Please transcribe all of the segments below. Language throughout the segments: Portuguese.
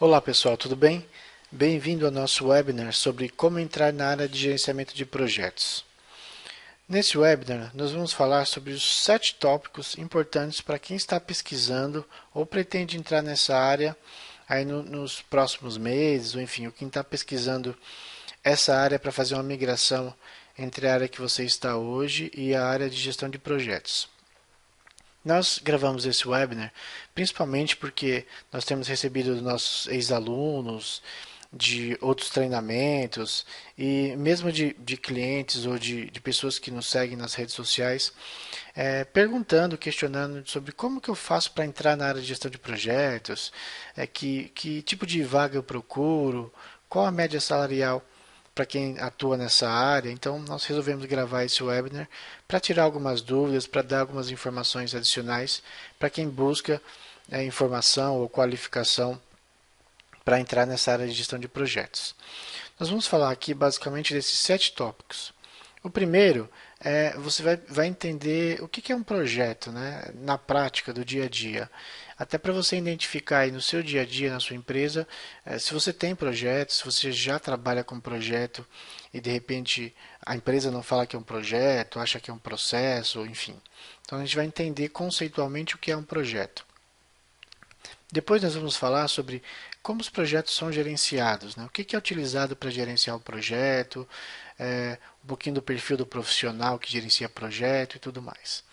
Olá pessoal, tudo bem? Bem-vindo ao nosso webinar sobre como entrar na área de gerenciamento de projetos. Nesse webinar, nós vamos falar sobre os 7 tópicos importantes para quem está pesquisando ou pretende entrar nessa área aí nos próximos meses, ou enfim, quem está pesquisando essa área para fazer uma migração entre a área que você está hoje e a área de gestão de projetos. Nós gravamos esse webinar principalmente porque nós temos recebido dos nossos ex-alunos, de outros treinamentos e mesmo de clientes ou de pessoas que nos seguem nas redes sociais, perguntando, questionando sobre como que eu faço para entrar na área de gestão de projetos, que tipo de vaga eu procuro, qual a média salarial para quem atua nessa área. Então, nós resolvemos gravar esse webinar para tirar algumas dúvidas, para dar algumas informações adicionais para quem busca informação ou qualificação para entrar nessa área de gestão de projetos. Nós vamos falar aqui basicamente desses 7 tópicos. O primeiro é você vai entender o que é um projeto, né, na prática do dia a dia. Até para você identificar aí no seu dia a dia, na sua empresa, se você tem projetos, se você já trabalha com projeto e de repente a empresa não fala que é um projeto, acha que é um processo, enfim. Então a gente vai entender conceitualmente o que é um projeto. Depois nós vamos falar sobre como os projetos são gerenciados, né? O que é utilizado para gerenciar o projeto, um pouquinho do perfil do profissional que gerencia projeto e tudo mais.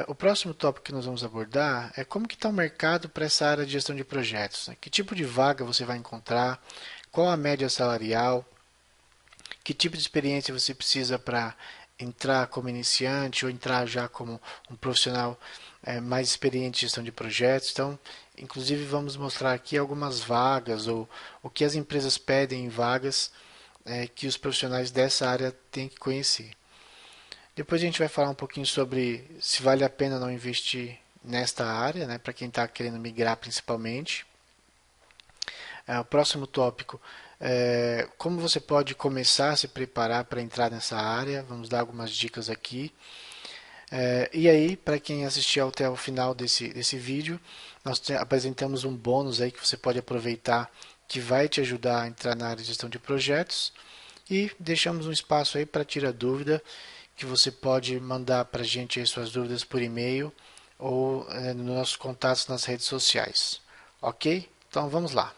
O próximo tópico que nós vamos abordar é como que está o mercado para essa área de gestão de projetos, né? Que tipo de vaga você vai encontrar, qual a média salarial, que tipo de experiência você precisa para entrar como iniciante ou entrar já como um profissional mais experiente em gestão de projetos. Então, inclusive, vamos mostrar aqui algumas vagas ou o que as empresas pedem em vagas que os profissionais dessa área têm que conhecer. Depois a gente vai falar um pouquinho sobre se vale a pena não investir nesta área, né, para quem está querendo migrar principalmente. O próximo tópico é como você pode começar a se preparar para entrar nessa área. Vamos dar algumas dicas aqui. E aí, para quem assistiu até o final desse vídeo, nós apresentamos um bônus aí que você pode aproveitar que vai te ajudar a entrar na área de gestão de projetos. E deixamos um espaço aí para tirar dúvida, que você pode mandar para a gente aí suas dúvidas por e-mail ou nos nossos contatos nas redes sociais. Ok? Então vamos lá.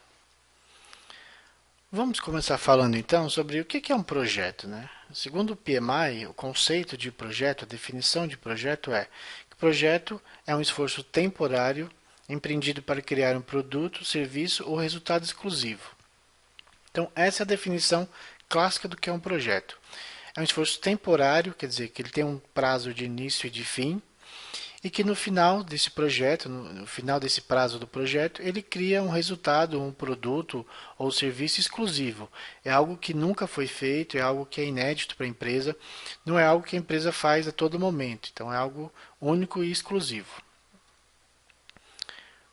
Vamos começar falando então sobre o que é um projeto, né? Segundo o PMI, o conceito de projeto, a definição de projeto é que projeto é um esforço temporário empreendido para criar um produto, serviço ou resultado exclusivo. Então, essa é a definição clássica do que é um projeto. É um esforço temporário, quer dizer, que ele tem um prazo de início e de fim, e que no final desse projeto, no final desse prazo do projeto, ele cria um resultado, um produto ou serviço exclusivo. É algo que nunca foi feito, é algo que é inédito para a empresa, não é algo que a empresa faz a todo momento, então é algo único e exclusivo.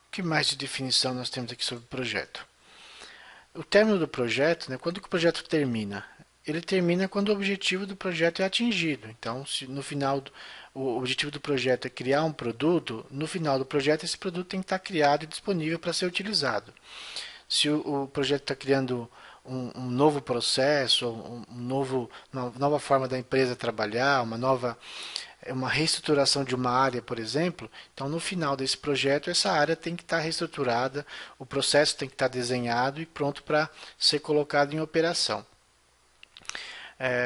O que mais de definição nós temos aqui sobre o projeto? O término do projeto, né, quando que o projeto termina? Ele termina quando o objetivo do projeto é atingido. Então, se no final o objetivo do projeto é criar um produto, no final do projeto esse produto tem que estar criado e disponível para ser utilizado. Se o projeto está criando um novo processo, uma nova forma da empresa trabalhar, uma reestruturação de uma área, por exemplo, então no final desse projeto essa área tem que estar reestruturada, o processo tem que estar desenhado e pronto para ser colocado em operação.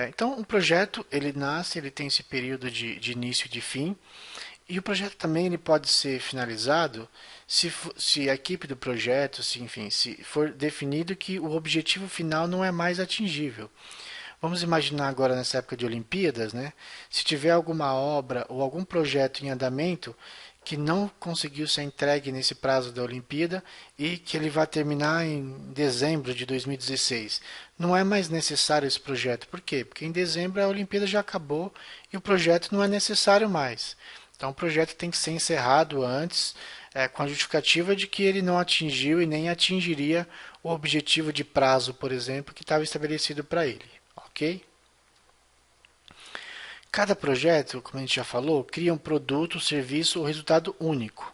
Então, um projeto ele nasce, ele tem esse período de início e de fim, e o projeto também ele pode ser finalizado se a equipe do projeto, se for definido que o objetivo final não é mais atingível. Vamos imaginar agora nessa época de Olimpíadas, né? Se tiver alguma obra ou algum projeto em andamento que não conseguiu ser entregue nesse prazo da Olimpíada e que ele vai terminar em dezembro de 2016. Não é mais necessário esse projeto. Por quê? Porque em dezembro a Olimpíada já acabou e o projeto não é necessário mais. Então o projeto tem que ser encerrado antes, com a justificativa de que ele não atingiu e nem atingiria o objetivo de prazo, por exemplo, que estava estabelecido para ele. Ok? Cada projeto, como a gente já falou, cria um produto, serviço ou resultado único.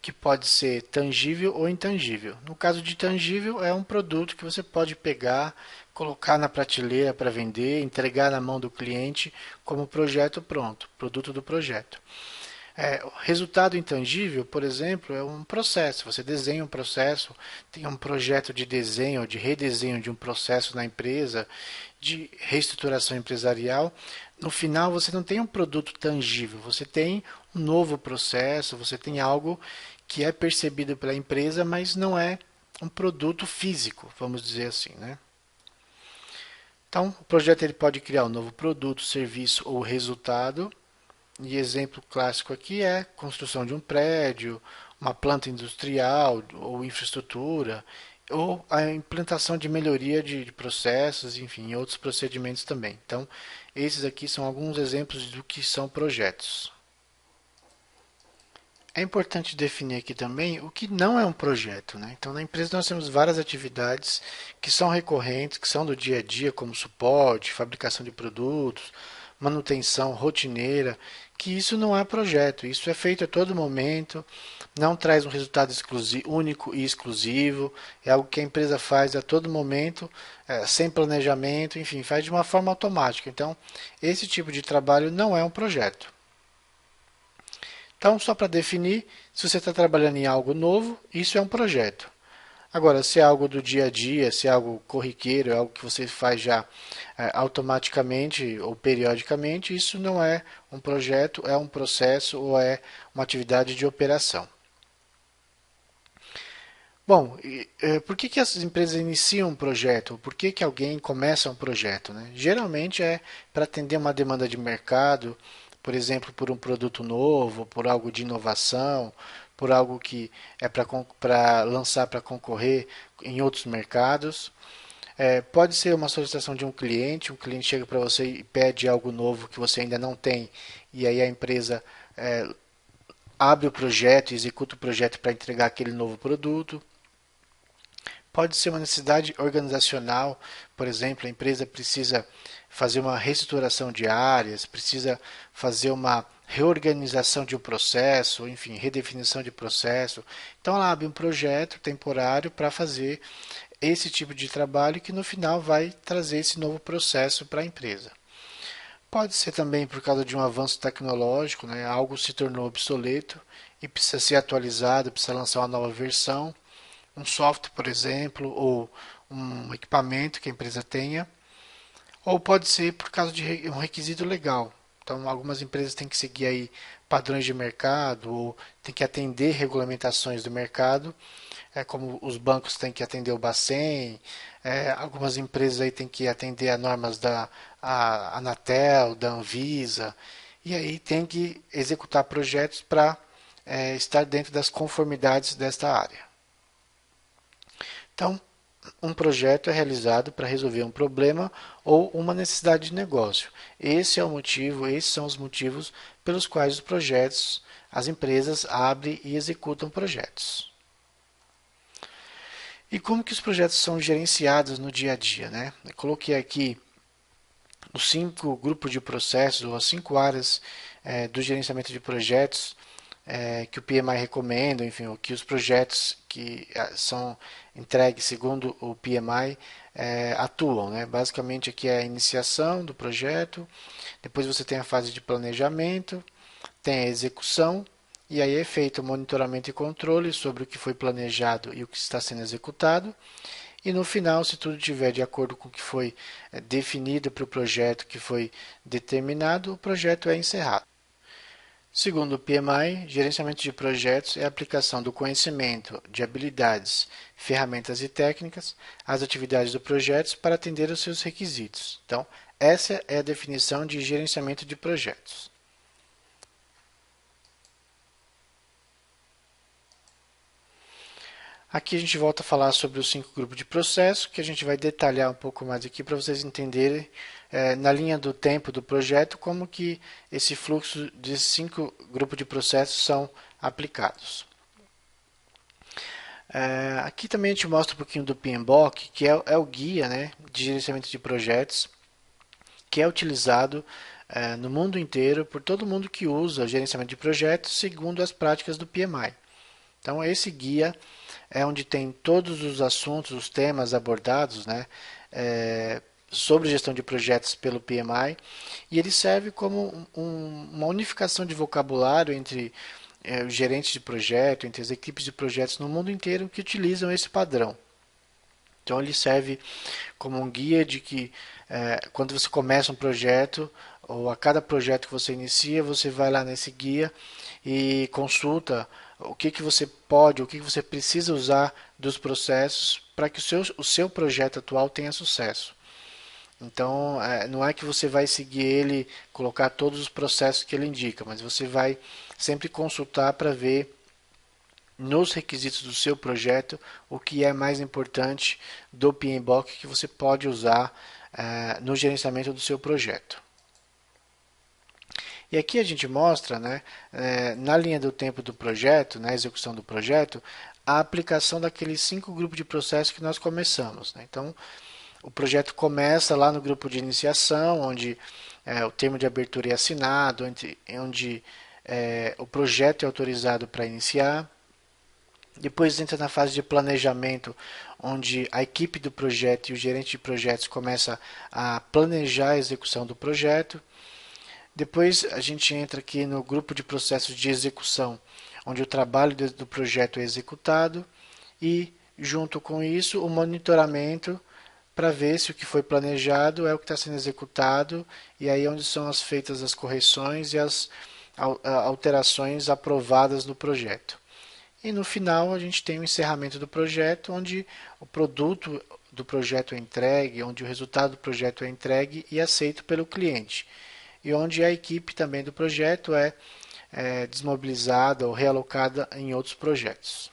que pode ser tangível ou intangível. No caso de tangível, é um produto que você pode pegar, colocar na prateleira para vender, entregar na mão do cliente como projeto pronto, produto do projeto. O resultado intangível, por exemplo, é um processo. Você desenha um processo, tem um projeto de desenho ou de redesenho de um processo na empresa, de reestruturação empresarial. No final, você não tem um produto tangível, você tem um novo processo, você tem algo que é percebido pela empresa, mas não é um produto físico, vamos dizer assim, né? Então, o projeto ele pode criar um novo produto, serviço ou resultado. E exemplo clássico aqui é construção de um prédio, uma planta industrial ou infraestrutura, ou a implantação de melhoria de processos, enfim, outros procedimentos também. Então, esses aqui são alguns exemplos do que são projetos. É importante definir aqui também o que não é um projeto, né? Então, na empresa nós temos várias atividades que são recorrentes, que são do dia a dia, como suporte, fabricação de produtos, manutenção rotineira, que isso não é projeto, isso é feito a todo momento, não traz um resultado único e exclusivo, é algo que a empresa faz a todo momento, sem planejamento, enfim, faz de uma forma automática. Então, esse tipo de trabalho não é um projeto. Então, só para definir, se você está trabalhando em algo novo, isso é um projeto. Agora, se é algo do dia a dia, se é algo corriqueiro, é algo que você faz já automaticamente ou periodicamente, isso não é um projeto, é um processo ou é uma atividade de operação. Bom, por que as empresas iniciam um projeto? Por que alguém começa um projeto, né? Geralmente é para atender uma demanda de mercado, por exemplo, por um produto novo, por algo de inovação, por algo que é para lançar para concorrer em outros mercados. Pode ser uma solicitação de um cliente chega para você e pede algo novo que você ainda não tem, e aí a empresa abre o projeto, executa o projeto para entregar aquele novo produto. Pode ser uma necessidade organizacional, por exemplo, a empresa precisa fazer uma reestruturação de áreas, precisa fazer uma reorganização de um processo, enfim, redefinição de processo. Então ela abre um projeto temporário para fazer esse tipo de trabalho que no final vai trazer esse novo processo para a empresa. Pode ser também por causa de um avanço tecnológico, né? Algo se tornou obsoleto e precisa ser atualizado, precisa lançar uma nova versão, um software, por exemplo, ou um equipamento que a empresa tenha, ou pode ser por causa de um requisito legal. Então, algumas empresas têm que seguir aí padrões de mercado ou têm que atender regulamentações do mercado, como os bancos têm que atender o Bacen, algumas empresas aí têm que atender a normas da Anatel, da Anvisa, e aí tem que executar projetos para estar dentro das conformidades desta área. Então, um projeto é realizado para resolver um problema ou uma necessidade de negócio. Esse é o motivo, esses são os motivos pelos quais os projetos, as empresas abrem e executam projetos. E como que os projetos são gerenciados no dia a dia, né? Eu coloquei aqui os 5 grupos de processos ou as 5 áreas do gerenciamento de projetos que o PMI recomenda, enfim, o que os projetos que são entregues segundo o PMI atuam, né? Basicamente aqui é a iniciação do projeto, depois você tem a fase de planejamento, tem a execução, e aí é feito o monitoramento e controle sobre o que foi planejado e o que está sendo executado. E no final, se tudo estiver de acordo com o que foi definido para o projeto que foi determinado, o projeto é encerrado. Segundo o PMI, gerenciamento de projetos é a aplicação do conhecimento, de habilidades, ferramentas e técnicas às atividades do projeto para atender aos seus requisitos. Então, essa é a definição de gerenciamento de projetos. Aqui a gente volta a falar sobre os 5 grupos de processo, que a gente vai detalhar um pouco mais aqui para vocês entenderem na linha do tempo do projeto como que esse fluxo de 5 grupos de processos são aplicados. Aqui também a gente mostra um pouquinho do PMBOK, que é o guia, né, de gerenciamento de projetos, que é utilizado no mundo inteiro por todo mundo que usa gerenciamento de projetos segundo as práticas do PMI. Então, esse guia é onde tem todos os assuntos, os temas abordados, né, sobre gestão de projetos pelo PMI, e ele serve como uma unificação de vocabulário entre os gerentes de projeto, entre as equipes de projetos no mundo inteiro que utilizam esse padrão. Então ele serve como um guia de que quando você começa um projeto, ou a cada projeto que você inicia, você vai lá nesse guia e consulta o que você pode, o que você precisa usar dos processos para que o seu projeto atual tenha sucesso. Então, não é que você vai seguir ele, colocar todos os processos que ele indica, mas você vai sempre consultar para ver nos requisitos do seu projeto o que é mais importante do PMBOK que você pode usar no gerenciamento do seu projeto. E aqui a gente mostra, né, na linha do tempo do projeto, na execução do projeto, a aplicação daqueles 5 grupos de processos que nós começamos. Né? Então, o projeto começa lá no grupo de iniciação, onde o termo de abertura é assinado, onde o projeto é autorizado para iniciar. Depois entra na fase de planejamento, onde a equipe do projeto e o gerente de projetos começa a planejar a execução do projeto. Depois a gente entra aqui no grupo de processos de execução, onde o trabalho do projeto é executado e, junto com isso, o monitoramento para ver se o que foi planejado é o que está sendo executado e aí onde são feitas as correções e as alterações aprovadas no projeto. E no final a gente tem o encerramento do projeto, onde o produto do projeto é entregue, onde o resultado do projeto é entregue e aceito pelo cliente. E onde a equipe também do projeto é desmobilizada ou realocada em outros projetos.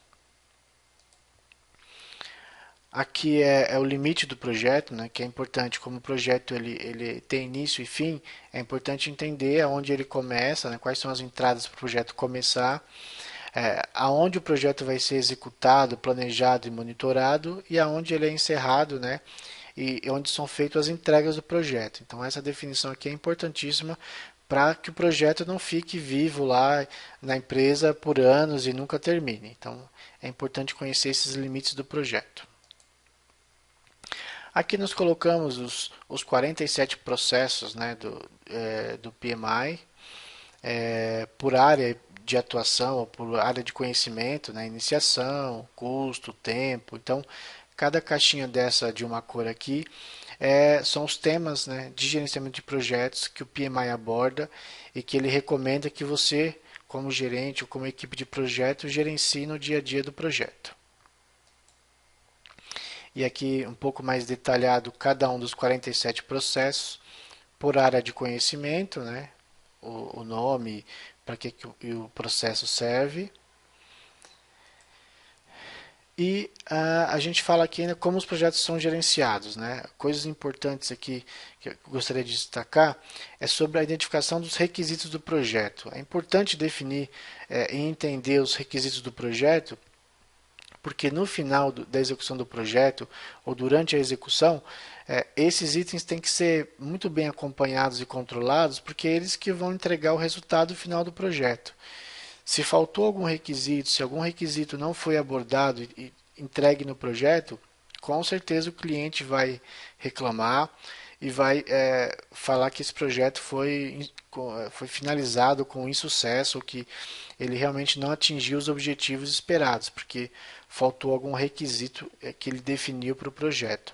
Aqui é o limite do projeto, né, que é importante, como o projeto ele tem início e fim, é importante entender aonde ele começa, né, quais são as entradas para o projeto começar, aonde o projeto vai ser executado, planejado e monitorado e aonde ele é encerrado, né, e onde são feitas as entregas do projeto. Então essa definição aqui é importantíssima para que o projeto não fique vivo lá na empresa por anos e nunca termine. Então é importante conhecer esses limites do projeto. Aqui nós colocamos os 47 processos, né, do PMI por área de atuação ou por área de conhecimento, né, iniciação, custo, tempo. Então, cada caixinha dessa de uma cor aqui são os temas, né, de gerenciamento de projetos que o PMI aborda e que ele recomenda que você, como gerente ou como equipe de projeto, gerencie no dia a dia do projeto. E aqui um pouco mais detalhado cada um dos 47 processos por área de conhecimento, né? O nome, para que o processo serve. E a gente fala aqui ainda como os projetos são gerenciados. Né? Coisas importantes aqui que eu gostaria de destacar é sobre a identificação dos requisitos do projeto. É importante definir e entender os requisitos do projeto, porque no final da execução do projeto ou durante a execução, esses itens têm que ser muito bem acompanhados e controlados, porque é eles que vão entregar o resultado final do projeto. Se faltou algum requisito, se algum requisito não foi abordado e entregue no projeto, com certeza o cliente vai reclamar e vai falar que esse projeto foi finalizado com insucesso, ou que ele realmente não atingiu os objetivos esperados, porque faltou algum requisito que ele definiu para o projeto.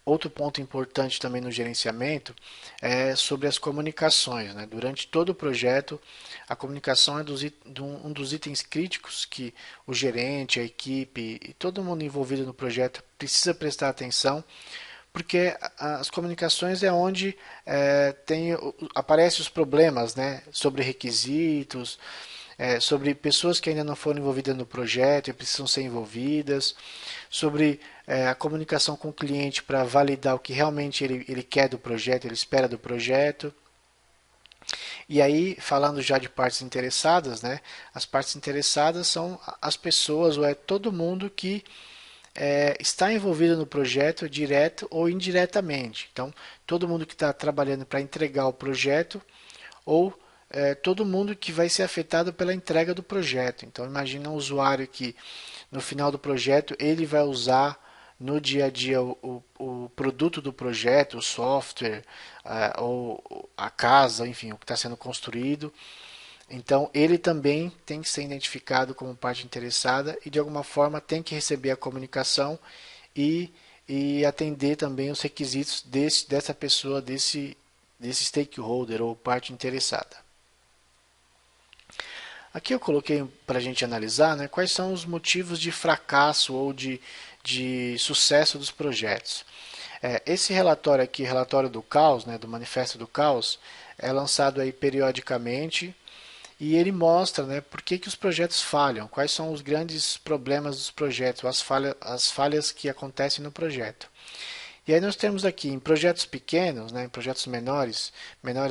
Outro ponto importante também no gerenciamento é sobre as comunicações. Né? Durante todo o projeto, a comunicação é um dos itens críticos que o gerente, a equipe e todo mundo envolvido no projeto precisa prestar atenção, porque as comunicações é onde aparecem os problemas, né? Sobre requisitos, sobre pessoas que ainda não foram envolvidas no projeto e precisam ser envolvidas, sobre a comunicação com o cliente para validar o que realmente ele quer do projeto, ele espera do projeto. E aí, falando já de partes interessadas, né? As partes interessadas são as pessoas, ou todo mundo que está envolvido no projeto direto ou indiretamente. Então, todo mundo que está trabalhando para entregar o projeto ou todo mundo que vai ser afetado pela entrega do projeto. Então, imagina um usuário que no final do projeto ele vai usar no dia a dia o produto do projeto, o software, ou a casa, enfim, o que está sendo construído. Então, ele também tem que ser identificado como parte interessada e, de alguma forma, tem que receber a comunicação e, e atender também os requisitos dessa pessoa, desse stakeholder ou parte interessada. Aqui eu coloquei para a gente analisar, né, quais são os motivos de fracasso ou de sucesso dos projetos. Esse relatório aqui, relatório do caos, né, do Manifesto do Caos, é lançado aí periodicamente e ele mostra, né, por que os projetos falham, quais são os grandes problemas dos projetos, as falhas que acontecem no projeto. E aí nós temos aqui em projetos pequenos, né, em projetos menores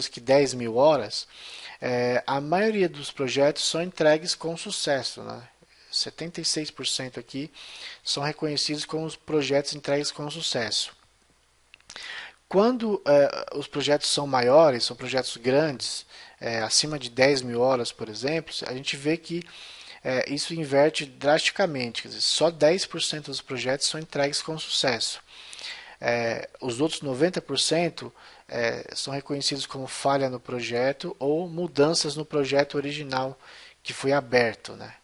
que 10 mil horas, a maioria dos projetos são entregues com sucesso, né? 76% aqui são reconhecidos como os projetos entregues com sucesso. Quando os projetos são maiores, são projetos grandes, acima de 10 mil horas, por exemplo, a gente vê que isso inverte drasticamente. Quer dizer, só 10% dos projetos são entregues com sucesso. Os outros 90% são reconhecidos como falha no projeto ou mudanças no projeto original que foi aberto, né?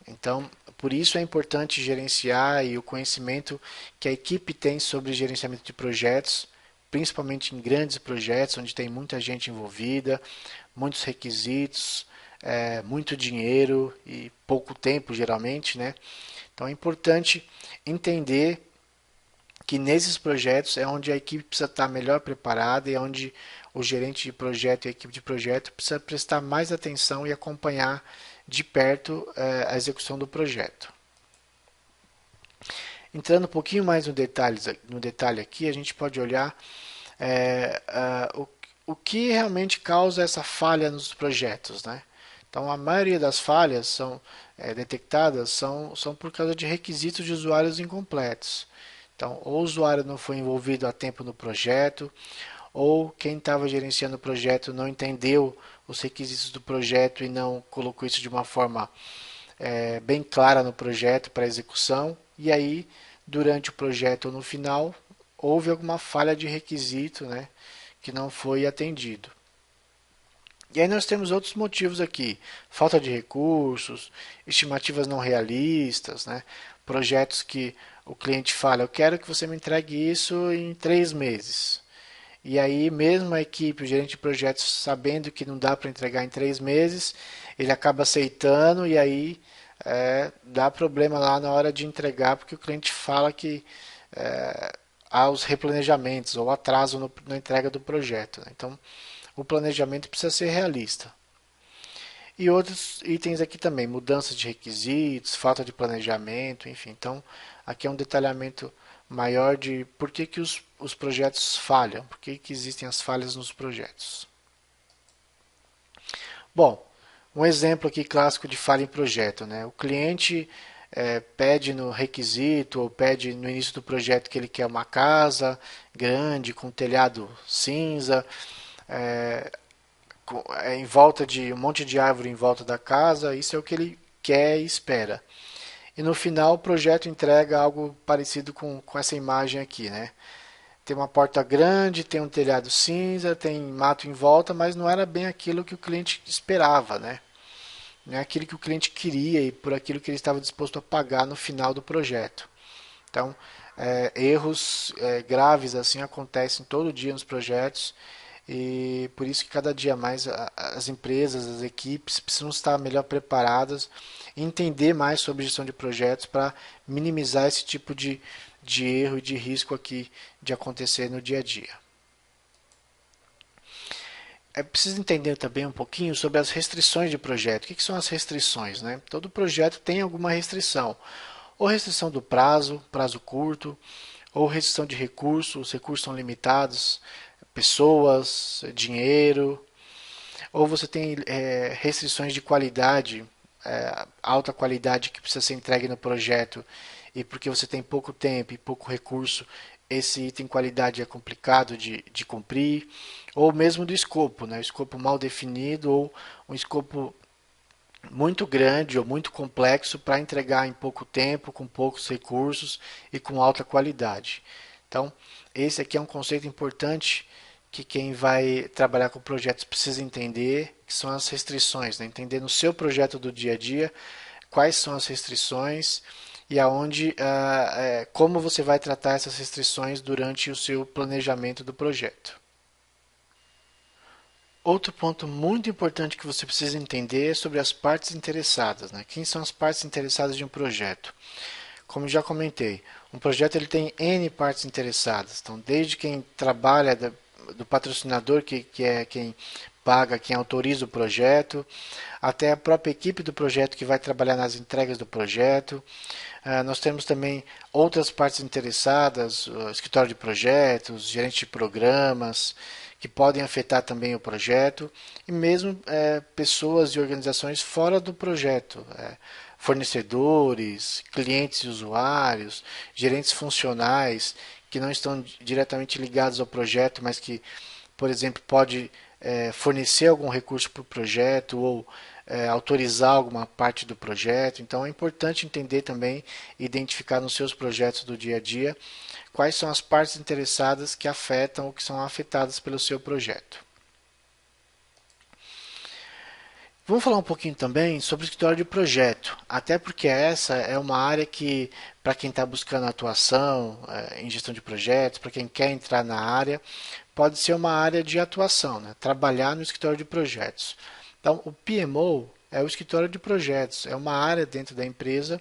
Então, por isso é importante gerenciar e o conhecimento que a equipe tem sobre gerenciamento de projetos, principalmente em grandes projetos onde tem muita gente envolvida, muitos requisitos, muito dinheiro e pouco tempo geralmente, né? Então é importante entender que nesses projetos é onde a equipe precisa estar melhor preparada e é onde o gerente de projeto e a equipe de projeto precisa prestar mais atenção e acompanhar de perto a execução do projeto. Entrando um pouquinho mais no detalhe aqui, a gente pode olhar o que realmente causa essa falha nos projetos, né? Então, a maioria das falhas são detectadas são por causa de requisitos de usuários incompletos. Então, ou o usuário não foi envolvido a tempo no projeto, ou quem estava gerenciando o projeto não entendeu os requisitos do projeto e não colocou isso de uma forma bem clara no projeto para execução, e aí, durante o projeto ou no final, houve alguma falha de requisito, né, que não foi atendido. E aí nós temos outros motivos aqui: falta de recursos, estimativas não realistas, né? Projetos que o cliente fala, eu quero que você me entregue isso em 3 meses. E aí mesmo a equipe, o gerente de projetos, sabendo que não dá para entregar em 3 meses, ele acaba aceitando e aí dá problema lá na hora de entregar, porque o cliente fala que há os replanejamentos ou atraso na entrega do projeto, né? Então, o planejamento precisa ser realista. E outros itens aqui também, mudança de requisitos, falta de planejamento, enfim. Então, aqui é um detalhamento maior de por que os projetos falham, por que existem as falhas nos projetos. Bom, um exemplo aqui clássico de falha em projeto, né? O cliente pede no requisito ou pede no início do projeto que ele quer uma casa grande com telhado cinza, em volta de um monte de árvore em volta da casa. Isso é o que ele quer e espera. E no final o projeto entrega algo parecido com essa imagem aqui, né? Tem uma porta grande, tem um telhado cinza, tem mato em volta, mas não era bem aquilo que o cliente esperava, né? Não é aquilo que o cliente queria e por aquilo que ele estava disposto a pagar no final do projeto. Então, erros graves assim acontecem todo dia nos projetos e por isso que cada dia mais as empresas, as equipes precisam estar melhor preparadas e entender mais sobre gestão de projetos para minimizar esse tipo de erro e de risco aqui de acontecer no dia a dia. É preciso entender também um pouquinho sobre as restrições de projeto. O que são as restrições, né? Todo projeto tem alguma restrição. Ou restrição do prazo, prazo curto, ou restrição de recursos, os recursos são limitados, pessoas, dinheiro, ou você tem restrições de qualidade, alta qualidade que precisa ser entregue no projeto, e porque você tem pouco tempo e pouco recurso, esse item qualidade é complicado de cumprir, ou mesmo do escopo, né? Escopo mal definido ou um escopo muito grande ou muito complexo para entregar em pouco tempo, com poucos recursos e com alta qualidade. Então, esse aqui é um conceito importante que quem vai trabalhar com projetos precisa entender, que são as restrições, né? Entender no seu projeto do dia a dia quais são as restrições e aonde, como você vai tratar essas restrições durante o seu planejamento do projeto. Outro ponto muito importante que você precisa entender é sobre as partes interessadas, né? Quem são as partes interessadas de um projeto? Como já comentei, um projeto ele tem N partes interessadas. Então, desde quem trabalha do patrocinador, que é quem paga, quem autoriza o projeto, até a própria equipe do projeto que vai trabalhar nas entregas do projeto. Nós temos também outras partes interessadas, o escritório de projetos, gerente de programas, que podem afetar também o projeto, e mesmo pessoas e organizações fora do projeto, fornecedores, clientes e usuários, gerentes funcionais, que não estão diretamente ligados ao projeto, mas que, por exemplo, pode fornecer algum recurso para o projeto ou autorizar alguma parte do projeto. Então é importante entender também, identificar nos seus projetos do dia a dia quais são as partes interessadas que afetam ou que são afetadas pelo seu projeto. Vamos falar um pouquinho também sobre o escritório de projeto, até porque essa é uma área que, para quem está buscando atuação em gestão de projetos, para quem quer entrar na área, pode ser uma área de atuação, né? Trabalhar no escritório de projetos. Então, o PMO é o escritório de projetos, é uma área dentro da empresa,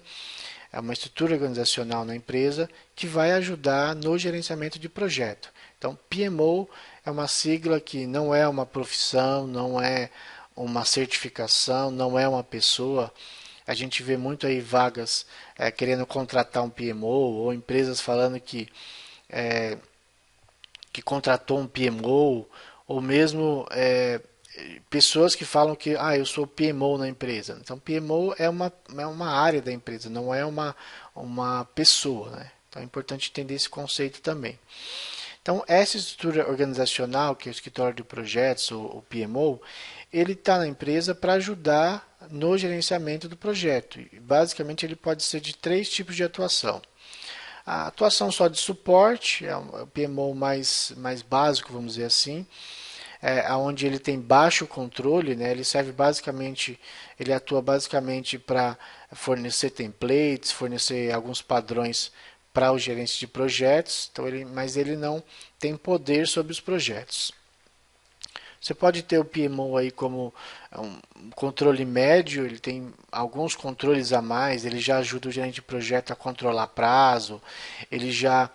é uma estrutura organizacional na empresa que vai ajudar no gerenciamento de projeto. Então, PMO é uma sigla que não é uma profissão, não é uma certificação, não é uma pessoa. A gente vê muito aí vagas querendo contratar um PMO ou empresas falando que contratou um PMO ou mesmo pessoas que falam que eu sou PMO na empresa. Então, PMO é uma área da empresa, não é uma pessoa. Né? Então, é importante entender esse conceito também. Então, essa estrutura organizacional, que é o escritório de projetos, o PMO, ele está na empresa para ajudar no gerenciamento do projeto. E, basicamente, ele pode ser de três tipos de atuação. A atuação só de suporte, é o PMO mais básico, vamos dizer assim, onde ele tem baixo controle, né? Ele atua basicamente para fornecer templates, fornecer alguns padrões para os gerentes de projetos, então mas ele não tem poder sobre os projetos. Você pode ter o PMO aí como um controle médio, ele tem alguns controles a mais, ele já ajuda o gerente de projeto a controlar prazo, ele já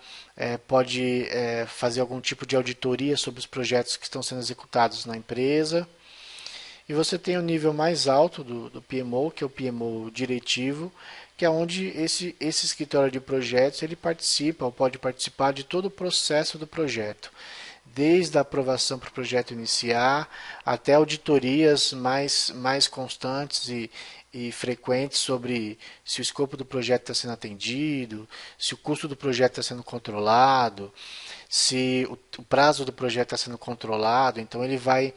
pode fazer algum tipo de auditoria sobre os projetos que estão sendo executados na empresa. E você tem o nível mais alto do PMO, que é o PMO diretivo, que é onde esse escritório de projetos ele participa ou pode participar de todo o processo do projeto, desde a aprovação para o projeto iniciar até auditorias mais constantes e frequentes sobre se o escopo do projeto está sendo atendido, se o custo do projeto está sendo controlado, se o prazo do projeto está sendo controlado. Então ele vai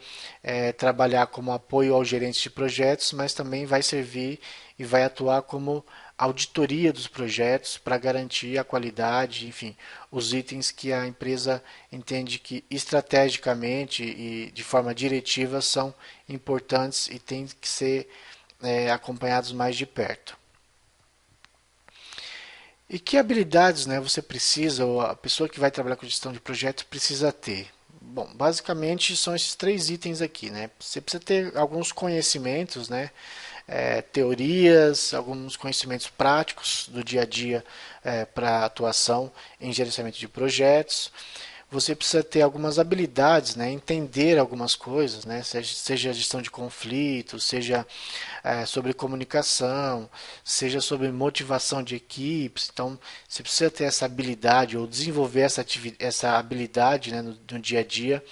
trabalhar como apoio aos gerentes de projetos, mas também vai servir e vai atuar como auditoria dos projetos para garantir a qualidade, enfim, os itens que a empresa entende que estrategicamente e de forma diretiva são importantes e têm que ser acompanhados mais de perto. E que habilidades, né, você precisa, ou a pessoa que vai trabalhar com gestão de projetos precisa ter? Bom, basicamente são esses três itens aqui, né? Você precisa ter alguns conhecimentos, né? Teorias, alguns conhecimentos práticos do dia a dia para atuação em gerenciamento de projetos. Você precisa ter algumas habilidades, né? Entender algumas coisas, né? Seja gestão de conflitos, seja sobre comunicação, seja sobre motivação de equipes. Então, você precisa ter essa habilidade ou desenvolver essa habilidade, né, no dia a dia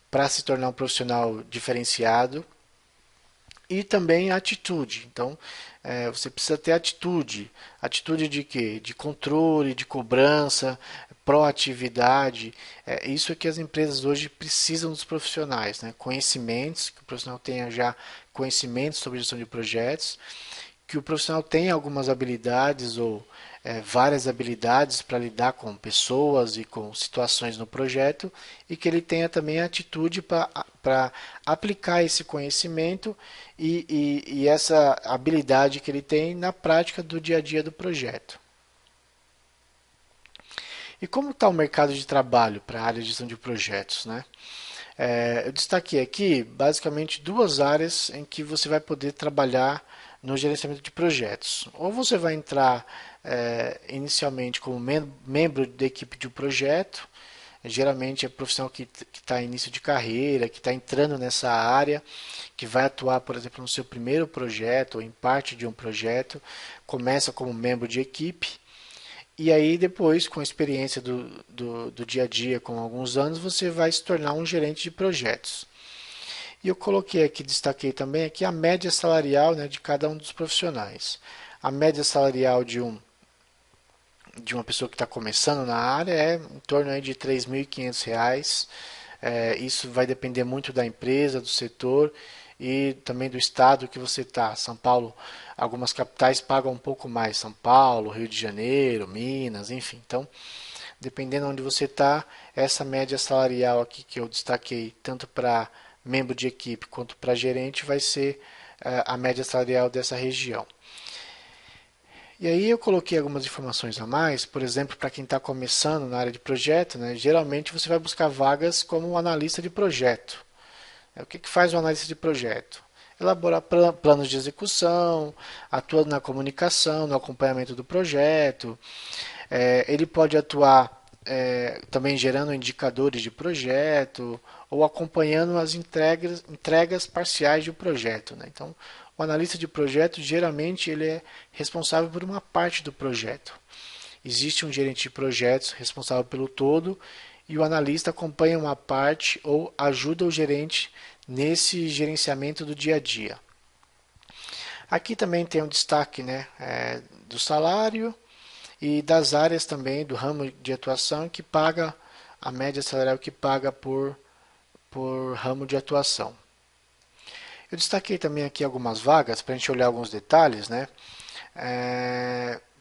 para se tornar um profissional diferenciado. E também a atitude. Então, você precisa ter atitude. Atitude de quê? De controle, de cobrança, proatividade. Isso é que as empresas hoje precisam dos profissionais, né? Conhecimentos, que o profissional tenha já conhecimentos sobre gestão de projetos, que o profissional tenha algumas habilidades ou várias habilidades para lidar com pessoas e com situações no projeto e que ele tenha também a atitude para aplicar esse conhecimento e essa habilidade que ele tem na prática do dia a dia do projeto. E como está o mercado de trabalho para a área de gestão de projetos, né? Eu destaquei aqui basicamente duas áreas em que você vai poder trabalhar no gerenciamento de projetos. Ou você vai entrar inicialmente como membro da equipe de um projeto, geralmente é profissional que está em início de carreira, que está entrando nessa área, que vai atuar, por exemplo, no seu primeiro projeto ou em parte de um projeto, começa como membro de equipe. E aí depois, com a experiência do dia a dia, com alguns anos, você vai se tornar um gerente de projetos. E eu coloquei aqui, destaquei também aqui a média salarial, né, de cada um dos profissionais. A média salarial de uma pessoa que está começando na área é em torno aí de R$ 3.500. Isso vai depender muito da empresa, do setor e também do estado que você está. São Paulo, algumas capitais pagam um pouco mais. São Paulo, Rio de Janeiro, Minas, enfim. Então, dependendo onde você está, essa média salarial aqui que eu destaquei, tanto para membro de equipe quanto para gerente, vai ser a média salarial dessa região. E aí eu coloquei algumas informações a mais, por exemplo, para quem está começando na área de projeto, né, geralmente você vai buscar vagas como um analista de projeto. O que faz um analista de projeto? Elaborar planos de execução, atua na comunicação, no acompanhamento do projeto. Ele pode atuar também gerando indicadores de projeto ou acompanhando as entregas parciais do projeto, né? Então, o analista de projeto geralmente ele é responsável por uma parte do projeto. Existe um gerente de projetos responsável pelo todo e o analista acompanha uma parte ou ajuda o gerente nesse gerenciamento do dia a dia. Aqui também tem um destaque, né, do salário e das áreas também do ramo de atuação que paga a média salarial que paga por ramo de atuação. Eu destaquei também aqui algumas vagas para a gente olhar alguns detalhes, né?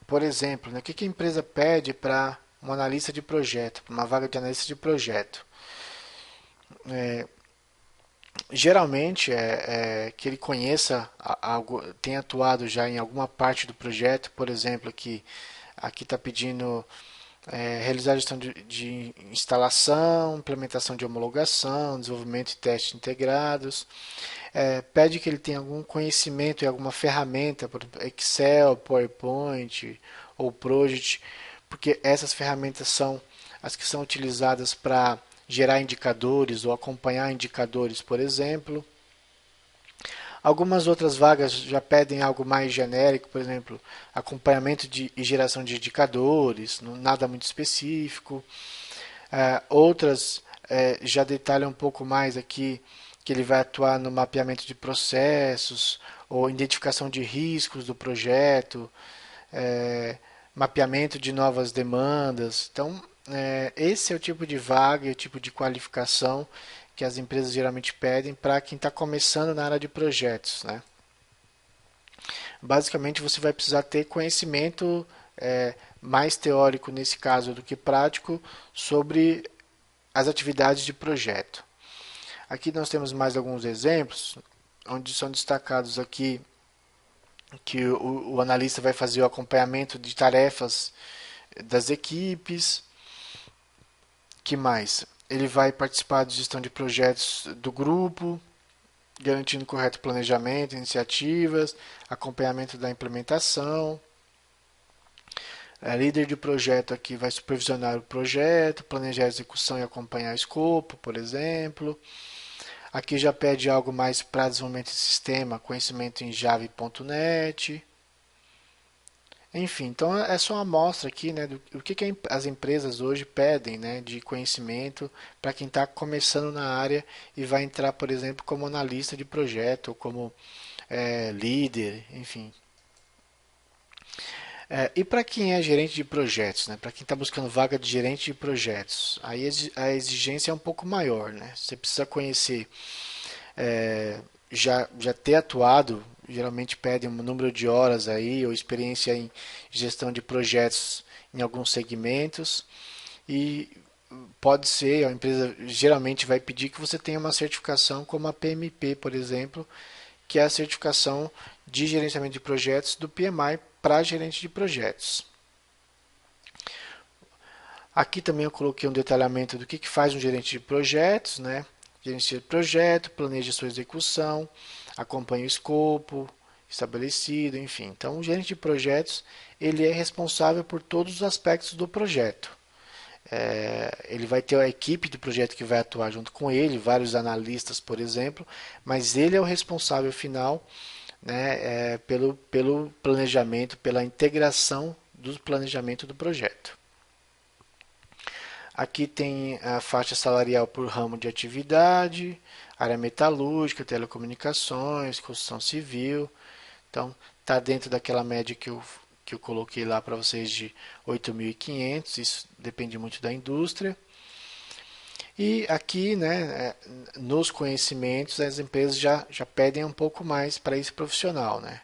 Por exemplo, né, o que a empresa pede para um analista de projeto, para uma vaga de analista de projeto? Geralmente que ele conheça algo, tenha atuado já em alguma parte do projeto, por exemplo, aqui está pedindo realizar gestão de instalação, implementação de homologação, desenvolvimento e testes integrados. Pede que ele tenha algum conhecimento em alguma ferramenta, por Excel, PowerPoint ou Project, porque essas ferramentas são as que são utilizadas para gerar indicadores ou acompanhar indicadores, por exemplo. Algumas outras vagas já pedem algo mais genérico, por exemplo, acompanhamento e geração de indicadores, nada muito específico. Outras já detalham um pouco mais aqui que ele vai atuar no mapeamento de processos ou identificação de riscos do projeto, mapeamento de novas demandas. Então, esse é o tipo de vaga e o tipo de qualificação que as empresas geralmente pedem para quem está começando na área de projetos, né? Basicamente, você vai precisar ter conhecimento mais teórico nesse caso do que prático sobre as atividades de projeto. Aqui nós temos mais alguns exemplos, onde são destacados aqui que o analista vai fazer o acompanhamento de tarefas das equipes. Que mais? Ele vai participar de gestão de projetos do grupo, garantindo correto planejamento, iniciativas, acompanhamento da implementação. A líder de projeto aqui vai supervisionar o projeto, planejar a execução e acompanhar o escopo, por exemplo. Aqui já pede algo mais para desenvolvimento de sistema, conhecimento em Java e .NET. Enfim, então é só uma amostra aqui, né, do que as empresas hoje pedem, né, de conhecimento para quem está começando na área e vai entrar, por exemplo, como analista de projeto ou como líder, enfim. E para quem é gerente de projetos, né? Para quem está buscando vaga de gerente de projetos, aí a exigência é um pouco maior, né? Você precisa conhecer, é, já ter atuado, geralmente pedem um número de horas aí, ou experiência em gestão de projetos em alguns segmentos, e pode ser, a empresa geralmente vai pedir que você tenha uma certificação como a PMP, por exemplo, que é a certificação de gerenciamento de projetos do PMI para gerente de projetos. Aqui também eu coloquei um detalhamento do que faz um gerente de projetos, né? Gerente de projeto, planeja sua execução, acompanha o escopo estabelecido, enfim. Então, o gerente de projetos ele é responsável por todos os aspectos do projeto. Ele vai ter a equipe do projeto que vai atuar junto com ele, vários analistas, por exemplo, mas ele é o responsável final, né, pelo planejamento, pela integração do planejamento do projeto. Aqui tem a faixa salarial por ramo de atividade, área metalúrgica, telecomunicações, construção civil. Então, está dentro daquela média que eu coloquei lá para vocês de 8.500, isso depende muito da indústria. E aqui, né, nos conhecimentos, as empresas já pedem um pouco mais para esse profissional, né?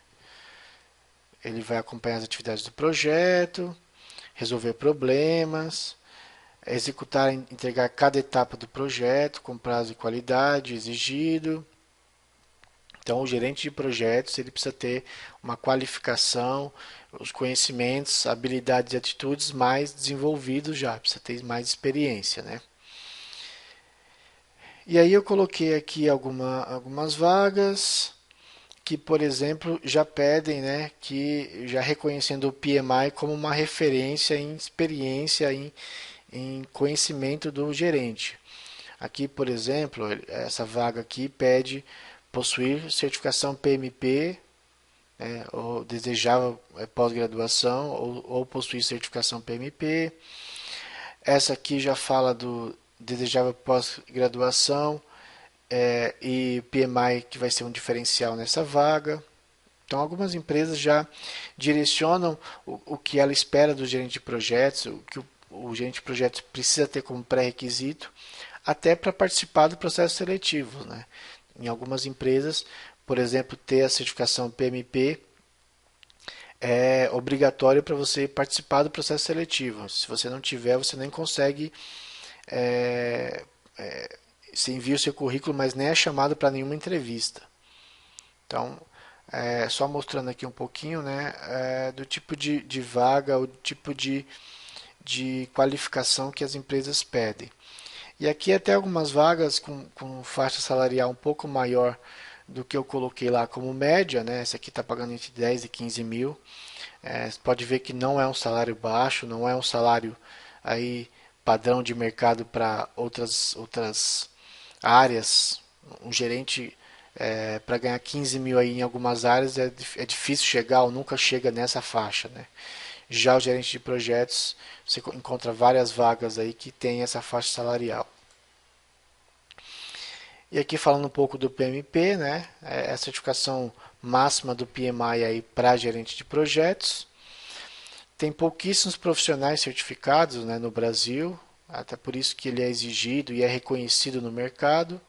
Ele vai acompanhar as atividades do projeto, resolver problemas, executar e entregar cada etapa do projeto com prazo e qualidade exigido. Então, o gerente de projetos ele precisa ter uma qualificação, os conhecimentos, habilidades e atitudes mais desenvolvidos já, precisa ter mais experiência, né? E aí eu coloquei aqui algumas vagas que, por exemplo, já pedem, né, que já reconhecendo o PMI como uma referência em experiência, em conhecimento do gerente. Aqui, por exemplo, essa vaga aqui pede possuir certificação PMP, né, ou desejava pós-graduação, ou possuir certificação PMP. Essa aqui já fala do desejava pós-graduação e PMI que vai ser um diferencial nessa vaga. Então, algumas empresas já direcionam o que ela espera do gerente de projetos, o que o gerente de projetos precisa ter como pré-requisito, até para participar do processo seletivo, né? Em algumas empresas, por exemplo, ter a certificação PMP é obrigatório para você participar do processo seletivo. Se você não tiver, você nem consegue. É, você envia o seu currículo, mas nem é chamado para nenhuma entrevista. Então, só mostrando aqui um pouquinho, né, do tipo de vaga, o tipo de qualificação que as empresas pedem. E aqui até algumas vagas com faixa salarial um pouco maior do que eu coloquei lá como média, né? Essa aqui está pagando entre 10 e 15 mil. Você pode ver que não é um salário baixo, não é um salário aí padrão de mercado para outras áreas. Um gerente para ganhar 15 mil aí em algumas áreas é difícil chegar ou nunca chega nessa faixa, né? Já o gerente de projetos, você encontra várias vagas aí que tem essa faixa salarial. E aqui falando um pouco do PMP, né? É a certificação máxima do PMI aí para gerente de projetos. Tem pouquíssimos profissionais certificados, né, no Brasil, até por isso que ele é exigido e é reconhecido no mercado.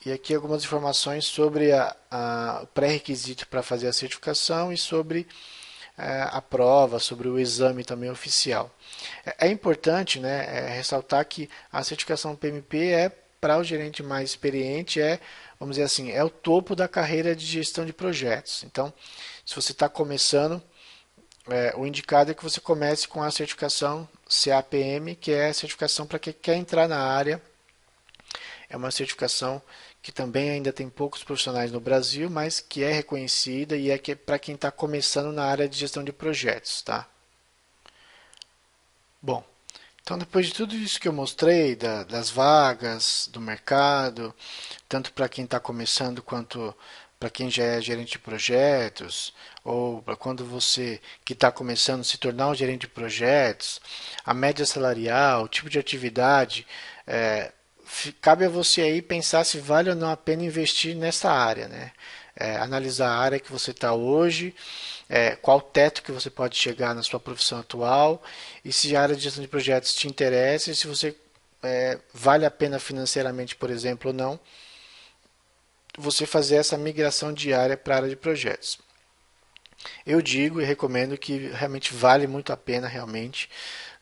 E aqui algumas informações sobre o pré-requisito para fazer a certificação e sobre a prova, sobre o exame também oficial. É importante, né, ressaltar que a certificação PMP é para o gerente mais experiente, vamos dizer assim, é o topo da carreira de gestão de projetos. Então, se você está começando, o indicado é que você comece com a certificação CAPM, que é a certificação para quem quer entrar na área. É uma certificação que também ainda tem poucos profissionais no Brasil, mas que é reconhecida e para quem está começando na área de gestão de projetos, tá? Bom, então depois de tudo isso que eu mostrei, das vagas, do mercado, tanto para quem está começando quanto para quem já é gerente de projetos, ou para quando você que está começando se tornar um gerente de projetos, a média salarial, o tipo de atividade, cabe a você aí pensar se vale ou não a pena investir nessa área, né? Analisar a área que você está hoje, qual teto que você pode chegar na sua profissão atual e se a área de gestão de projetos te interessa e se você vale a pena financeiramente, por exemplo, ou não, você fazer essa migração diária para a área de projetos. Eu digo e recomendo que realmente vale muito a pena, realmente.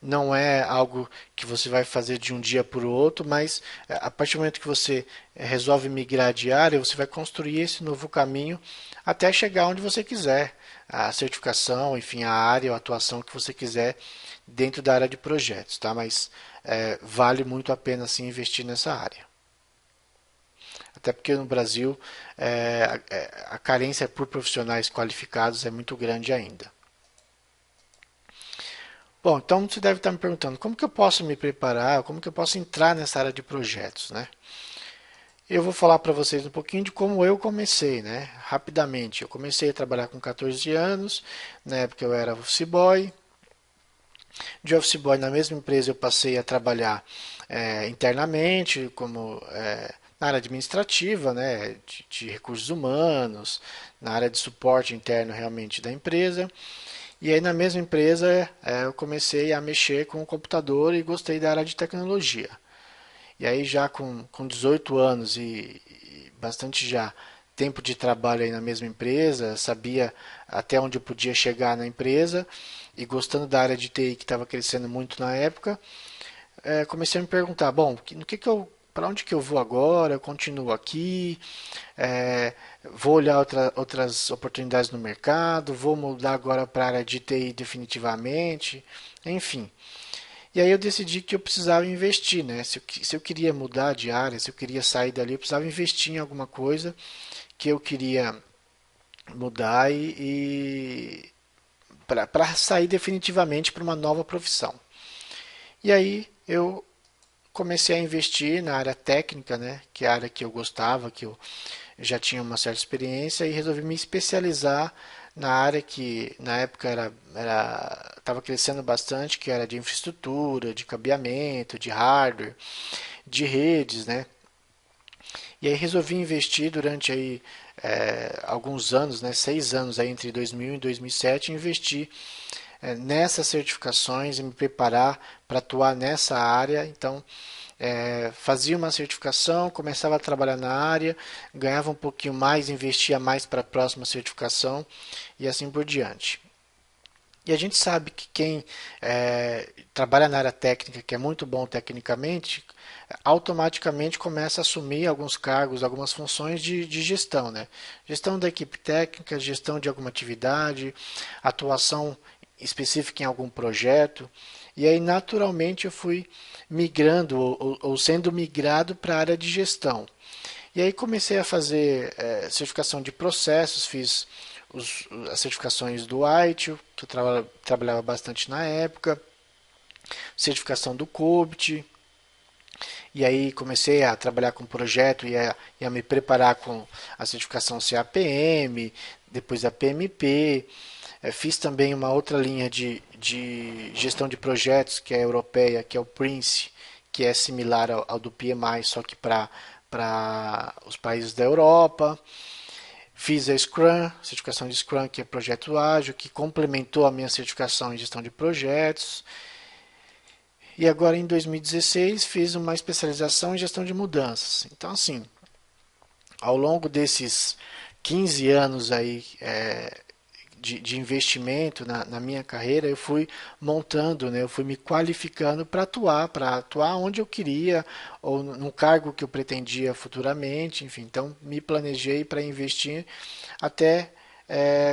Não é algo que você vai fazer de um dia para o outro, mas a partir do momento que você resolve migrar de área, você vai construir esse novo caminho até chegar onde você quiser. A certificação, enfim, a área ou a atuação que você quiser dentro da área de projetos, tá? Mas vale muito a pena sim investir nessa área. Até porque no Brasil a carência por profissionais qualificados é muito grande ainda. Bom, então você deve estar me perguntando como que eu posso me preparar, como que eu posso entrar nessa área de projetos, né? Eu vou falar para vocês um pouquinho de como eu comecei, né? Rapidamente. Eu comecei a trabalhar com 14 anos, na época eu era office boy. De office boy na mesma empresa eu passei a trabalhar internamente, como na área administrativa, né? De recursos humanos, na área de suporte interno realmente da empresa. E aí na mesma empresa eu comecei a mexer com o computador e gostei da área de tecnologia. E aí já com 18 anos e bastante já tempo de trabalho aí na mesma empresa, sabia até onde eu podia chegar na empresa e gostando da área de TI que estava crescendo muito na época, comecei a me perguntar, bom, no que eu para onde que eu vou agora? Eu continuo aqui? É, vou olhar outras oportunidades no mercado? Vou mudar agora para a área de TI definitivamente? Enfim. E aí eu decidi que eu precisava investir, né? Se eu queria mudar de área, se eu queria sair dali, eu precisava investir em alguma coisa que eu queria mudar e para sair definitivamente para uma nova profissão. E aí eu comecei a investir na área técnica, né, que é a área que eu gostava, que eu já tinha uma certa experiência e resolvi me especializar na área que na época estava crescendo bastante, que era de infraestrutura, de cabeamento, de hardware, de redes, né? E aí resolvi investir durante aí alguns anos, né, 6 anos aí entre 2000 e 2007, investi nessas certificações e me preparar para atuar nessa área. Então fazia uma certificação, começava a trabalhar na área, ganhava um pouquinho mais, investia mais para a próxima certificação e assim por diante. E a gente sabe que quem trabalha na área técnica, que é muito bom tecnicamente, automaticamente começa a assumir alguns cargos, algumas funções de gestão, né? Gestão da equipe técnica, gestão de alguma atividade, atuação específica em algum projeto. E aí, naturalmente, eu fui migrando ou sendo migrado para a área de gestão. E aí comecei a fazer certificação de processos, fiz as certificações do ITIL, que eu trabalhava bastante na época, certificação do COBIT, e aí comecei a trabalhar com projeto e a me preparar com a certificação CAPM, depois a PMP. Fiz também uma outra linha de gestão de projetos, que é europeia, que é o PRINCE, que é similar ao do PMI, só que para os países da Europa. Fiz a Scrum, certificação de Scrum, que é projeto ágil, que complementou a minha certificação em gestão de projetos. E agora em 2016 fiz uma especialização em gestão de mudanças. Então assim, ao longo desses 15 anos aí de investimento na minha carreira, eu fui montando, né, eu fui me qualificando para atuar onde eu queria ou no cargo que eu pretendia futuramente, enfim, então me planejei para investir até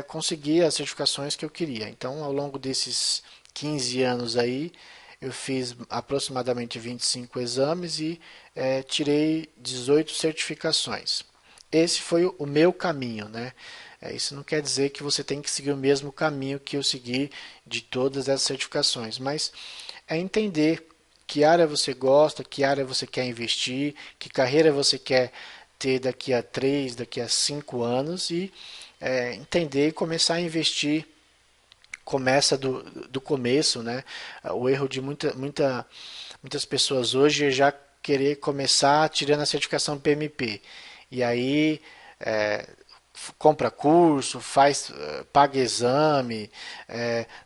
conseguir as certificações que eu queria. Então, ao longo desses 15 anos aí, eu fiz aproximadamente 25 exames e tirei 18 certificações. Esse foi o meu caminho, né? Isso não quer dizer que você tem que seguir o mesmo caminho que eu segui de todas essas certificações, mas é entender que área você gosta, que área você quer investir, que carreira você quer ter daqui a 3, daqui a 5 anos e entender e começar a investir. Começa do começo, né? O erro de muitas pessoas hoje é já querer começar tirando a certificação PMP. E aí compra curso, paga exame,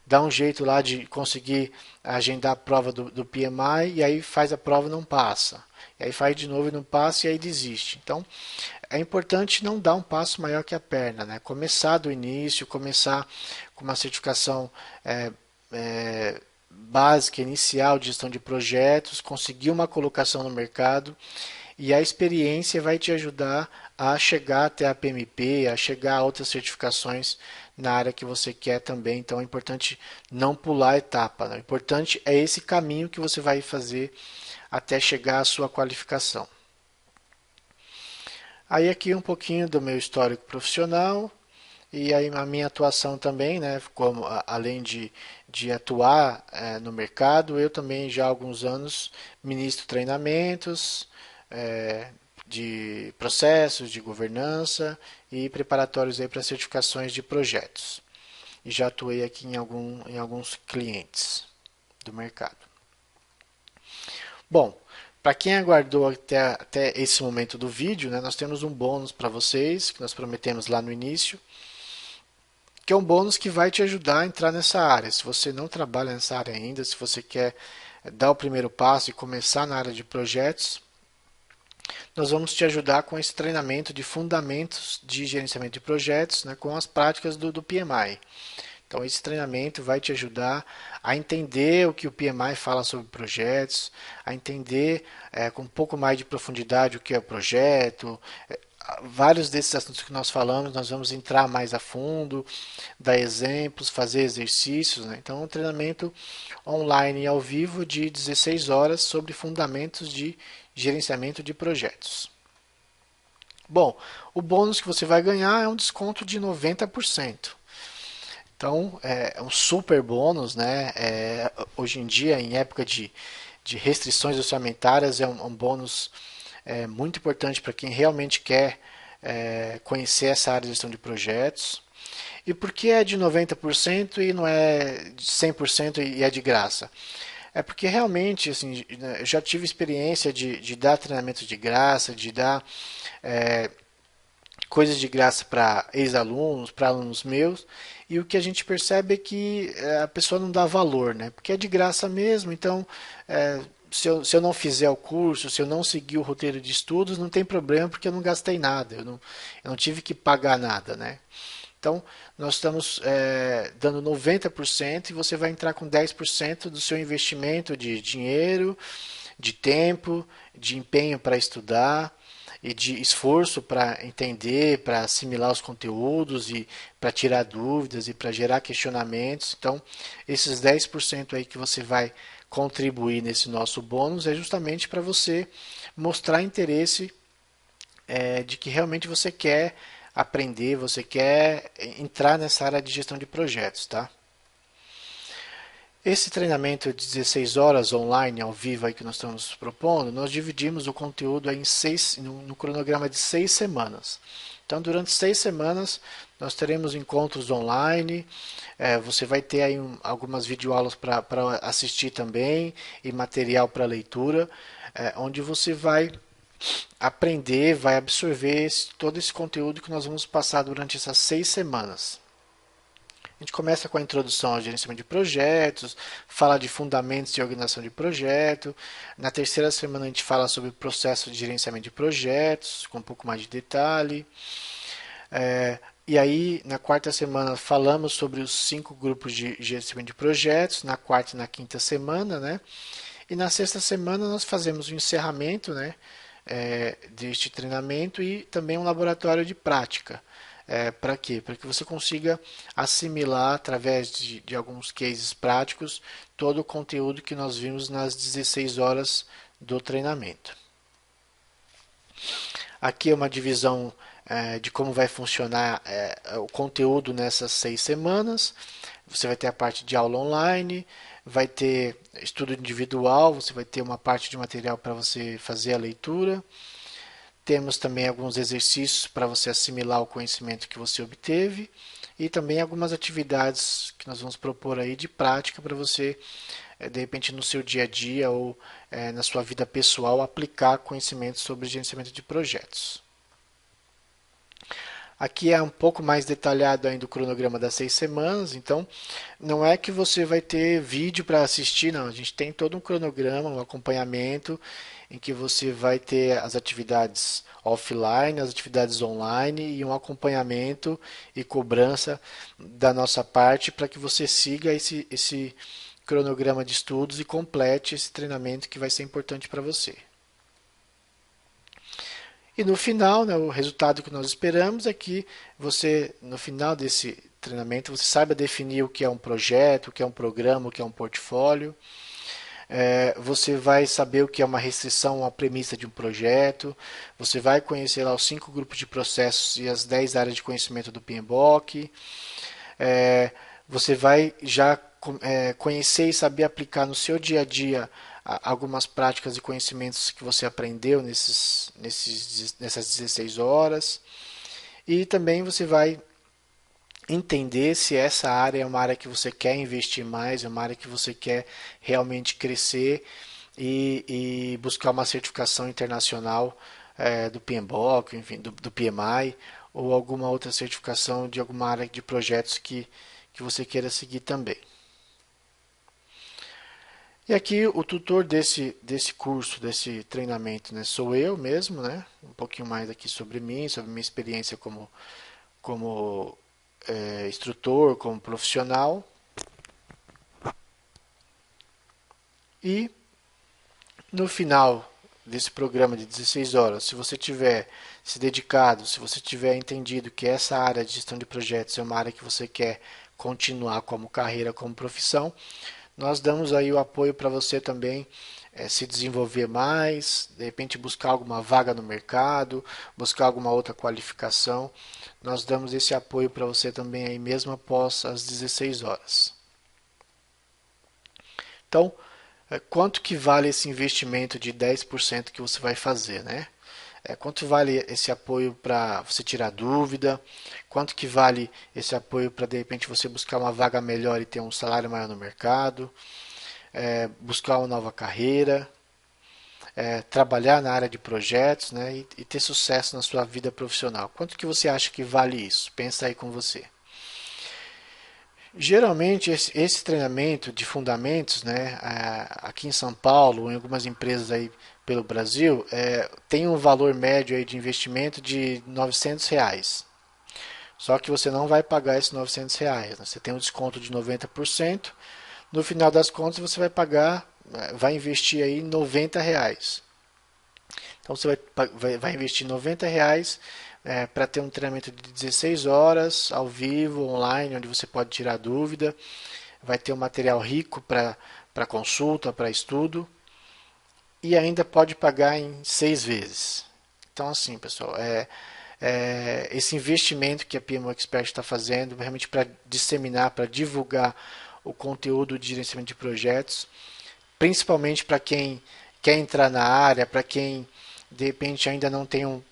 dá um jeito lá de conseguir agendar a prova do PMI e aí faz a prova e não passa. E aí faz de novo e não passa e aí desiste. Então, é importante não dar um passo maior que a perna, né? Começar do início, começar com uma certificação básica, inicial de gestão de projetos, conseguir uma colocação no mercado e a experiência vai te ajudar a chegar até a PMP, a chegar a outras certificações na área que você quer também. Então é importante não pular a etapa, né? O importante é esse caminho que você vai fazer até chegar à sua qualificação. Aí aqui um pouquinho do meu histórico profissional e aí a minha atuação também, né? Como, além de atuar no mercado, eu também já há alguns anos ministro treinamentos de processos, de governança e preparatórios aí para certificações de projetos. E já atuei aqui em alguns clientes do mercado. Bom, para quem aguardou até esse momento do vídeo, né, nós temos um bônus para vocês, que nós prometemos lá no início, que é um bônus que vai te ajudar a entrar nessa área. Se você não trabalha nessa área ainda, se você quer dar o primeiro passo e começar na área de projetos, nós vamos te ajudar com esse treinamento de fundamentos de gerenciamento de projetos, né, com as práticas do PMI. Então, esse treinamento vai te ajudar a entender o que o PMI fala sobre projetos, a entender com um pouco mais de profundidade o que é o projeto. Vários desses assuntos que nós falamos, nós vamos entrar mais a fundo, dar exemplos, fazer exercícios, né? Então, um treinamento online e ao vivo de 16 horas sobre fundamentos de gerenciamento de projetos. Bom, o bônus que você vai ganhar é um desconto de 90%. Então, é um super bônus, né? Hoje em dia, em época de restrições orçamentárias, é um bônus muito importante para quem realmente quer conhecer essa área de gestão de projetos. E por que é de 90% e não é de 100% e é de graça? É porque realmente, assim, eu já tive experiência de dar treinamento de graça, de dar coisas de graça para ex-alunos, para alunos meus, e o que a gente percebe é que a pessoa não dá valor, né? Porque é de graça mesmo, então se eu não fizer o curso, se eu não seguir o roteiro de estudos, não tem problema porque eu não gastei nada, eu não tive que pagar nada, né? Então, nós estamos dando 90% e você vai entrar com 10% do seu investimento de dinheiro, de tempo, de empenho para estudar e de esforço para entender, para assimilar os conteúdos e para tirar dúvidas e para gerar questionamentos. Então, esses 10% aí que você vai contribuir nesse nosso bônus é justamente para você mostrar interesse de que realmente você quer aprender, você quer entrar nessa área de gestão de projetos, tá? Esse treinamento de 16 horas online, ao vivo aí que nós estamos propondo, nós dividimos o conteúdo em no cronograma de 6 semanas. Então, durante 6 semanas, nós teremos encontros online, você vai ter aí algumas videoaulas para assistir também e material para leitura, onde você vai aprender, vai absorver todo esse conteúdo que nós vamos passar durante essas 6 semanas. A gente começa com a introdução ao gerenciamento de projetos, fala de fundamentos de organização de projeto. Na terceira semana a gente fala sobre o processo de gerenciamento de projetos, com um pouco mais de detalhe. E aí, na quarta semana, falamos sobre os 5 grupos de gerenciamento de projetos, na quarta e na quinta semana, né? E na sexta semana nós fazemos o encerramento, né, deste treinamento e também um laboratório de prática. Para quê? Para que você consiga assimilar através de alguns cases práticos todo o conteúdo que nós vimos nas 16 horas do treinamento. Aqui é uma divisão de como vai funcionar o conteúdo nessas 6 semanas. Você vai ter a parte de aula online, vai ter estudo individual, você vai ter uma parte de material para você fazer a leitura. Temos também alguns exercícios para você assimilar o conhecimento que você obteve e também algumas atividades que nós vamos propor aí de prática para você, de repente no seu dia a dia ou na sua vida pessoal, aplicar conhecimentos sobre gerenciamento de projetos. Aqui é um pouco mais detalhado ainda o cronograma das 6 semanas, então não é que você vai ter vídeo para assistir, não. A gente tem todo um cronograma, um acompanhamento, em que você vai ter as atividades offline, as atividades online e um acompanhamento e cobrança da nossa parte para que você siga esse cronograma de estudos e complete esse treinamento que vai ser importante para você. E no final, né, o resultado que nós esperamos é que você, no final desse treinamento, você saiba definir o que é um projeto, o que é um programa, o que é um portfólio. Você vai saber o que é uma restrição, uma premissa de um projeto. Você vai conhecer lá os 5 grupos de processos e as 10 áreas de conhecimento do PMBOK. Você vai já conhecer e saber aplicar no seu dia a dia algumas práticas e conhecimentos que você aprendeu nessas 16 horas. E também você vai entender se essa área é uma área que você quer investir mais, é uma área que você quer realmente crescer e buscar uma certificação internacional do PMBOK, enfim, do PMI, ou alguma outra certificação de alguma área de projetos que você queira seguir também. E aqui o tutor desse curso, desse treinamento, né, sou eu mesmo, né? Um pouquinho mais aqui sobre mim, sobre minha experiência como instrutor, como profissional. E no final desse programa de 16 horas, se você tiver se dedicado, se você tiver entendido que essa área de gestão de projetos é uma área que você quer continuar como carreira, como profissão, nós damos aí o apoio para você também se desenvolver mais, de repente buscar alguma vaga no mercado, buscar alguma outra qualificação. Nós damos esse apoio para você também aí mesmo após as 16 horas. Então, quanto que vale esse investimento de 10% que você vai fazer, né? Quanto vale esse apoio para você tirar dúvida? Quanto que vale esse apoio para de repente você buscar uma vaga melhor e ter um salário maior no mercado? Buscar uma nova carreira? Trabalhar na área de projetos, né? E ter sucesso na sua vida profissional. Quanto que você acha que vale isso? Pensa aí com você. Geralmente esse treinamento de fundamentos, né, aqui em São Paulo, em algumas empresas aí pelo Brasil, tem um valor médio aí de investimento de R$ 900. Só que você não vai pagar esses R$ 900, né? Você tem um desconto de 90%. No final das contas você vai pagar, vai investir aí R$ 90. Então você vai investir R$ 90 para ter um treinamento de 16 horas, ao vivo, online, onde você pode tirar dúvida. Vai ter um material rico para consulta, para estudo. E ainda pode pagar em 6 vezes. Então, assim, pessoal, esse investimento que a PMO Expert está fazendo, realmente para disseminar, para divulgar o conteúdo de gerenciamento de projetos, principalmente para quem quer entrar na área, para quem de repente ainda não tem um